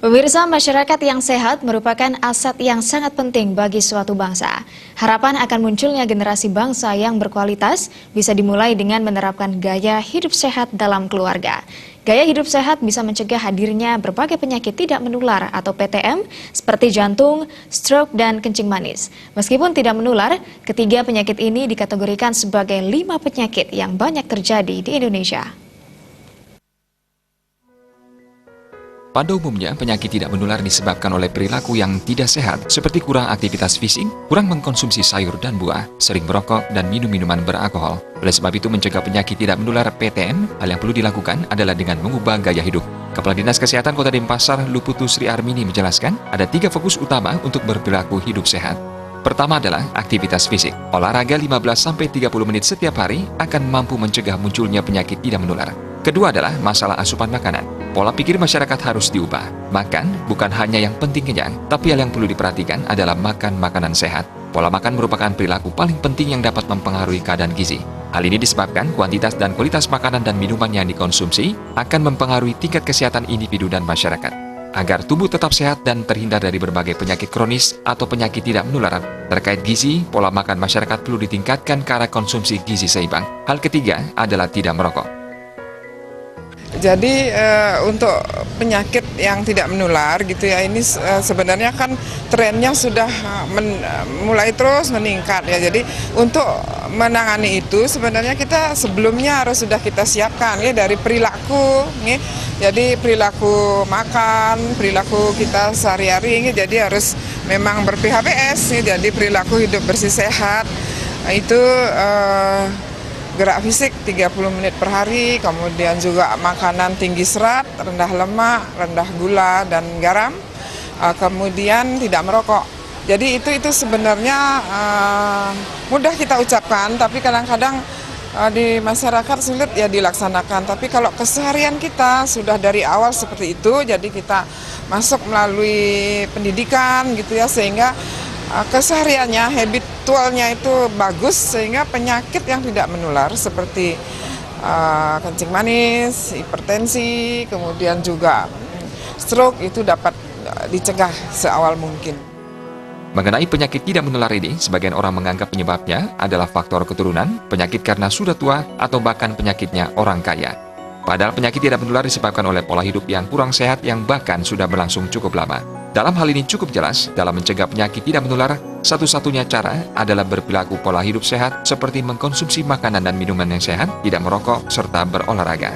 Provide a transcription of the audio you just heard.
Pemirsa, masyarakat yang sehat merupakan aset yang sangat penting bagi suatu bangsa. Harapan akan munculnya generasi bangsa yang berkualitas bisa dimulai dengan menerapkan gaya hidup sehat dalam keluarga. Gaya hidup sehat bisa mencegah hadirnya berbagai penyakit tidak menular atau PTM seperti jantung, stroke, dan kencing manis. Meskipun tidak menular, ketiga penyakit ini dikategorikan sebagai 5 penyakit yang banyak terjadi di Indonesia. Pada umumnya, penyakit tidak menular disebabkan oleh perilaku yang tidak sehat, seperti kurang aktivitas fisik, kurang mengkonsumsi sayur dan buah, sering merokok, dan minum minuman beralkohol. Oleh sebab itu, mencegah penyakit tidak menular PTM, hal yang perlu dilakukan adalah dengan mengubah gaya hidup. Kepala Dinas Kesehatan Kota Denpasar, Luputu Sri Armini menjelaskan, ada 3 fokus utama untuk berperilaku hidup sehat. Pertama adalah aktivitas fisik. Olahraga 15-30 menit setiap hari akan mampu mencegah munculnya penyakit tidak menular. Kedua adalah masalah asupan makanan. Pola pikir masyarakat harus diubah. Makan bukan hanya yang penting kenyang, tapi hal yang perlu diperhatikan adalah makan makanan sehat. Pola makan merupakan perilaku paling penting yang dapat mempengaruhi keadaan gizi. Hal ini disebabkan kuantitas dan kualitas makanan dan minuman yang dikonsumsi akan mempengaruhi tingkat kesehatan individu dan masyarakat. Agar tubuh tetap sehat dan terhindar dari berbagai penyakit kronis atau penyakit tidak menular. Terkait gizi, pola makan masyarakat perlu ditingkatkan ke arah konsumsi gizi seimbang. Hal ketiga adalah tidak merokok. Jadi untuk penyakit yang tidak menular gitu ya, ini sebenarnya kan trennya sudah mulai terus meningkat ya. Jadi untuk menangani itu sebenarnya kita sebelumnya harus sudah kita siapkan ya dari perilaku ya. Jadi perilaku makan, perilaku kita sehari-hari jadi harus memang ber-PHBS ya. Jadi perilaku hidup bersih sehat itu gerak fisik 30 menit per hari, kemudian juga makanan tinggi serat, rendah lemak, rendah gula dan garam, kemudian tidak merokok. Jadi itu sebenarnya mudah kita ucapkan, tapi kadang-kadang di masyarakat sulit ya dilaksanakan. Tapi kalau keseharian kita sudah dari awal seperti itu, jadi kita masuk melalui pendidikan gitu ya, sehingga kesehariannya, habitualnya itu bagus sehingga penyakit yang tidak menular seperti kencing manis, hipertensi, kemudian juga stroke itu dapat dicegah seawal mungkin. Mengenai penyakit tidak menular ini, sebagian orang menganggap penyebabnya adalah faktor keturunan, penyakit karena sudah tua, atau bahkan penyakitnya orang kaya. Padahal penyakit tidak menular disebabkan oleh pola hidup yang kurang sehat yang bahkan sudah berlangsung cukup lama. Dalam hal ini cukup jelas, dalam mencegah penyakit tidak menular, satu-satunya cara adalah berperilaku pola hidup sehat seperti mengkonsumsi makanan dan minuman yang sehat, tidak merokok, serta berolahraga.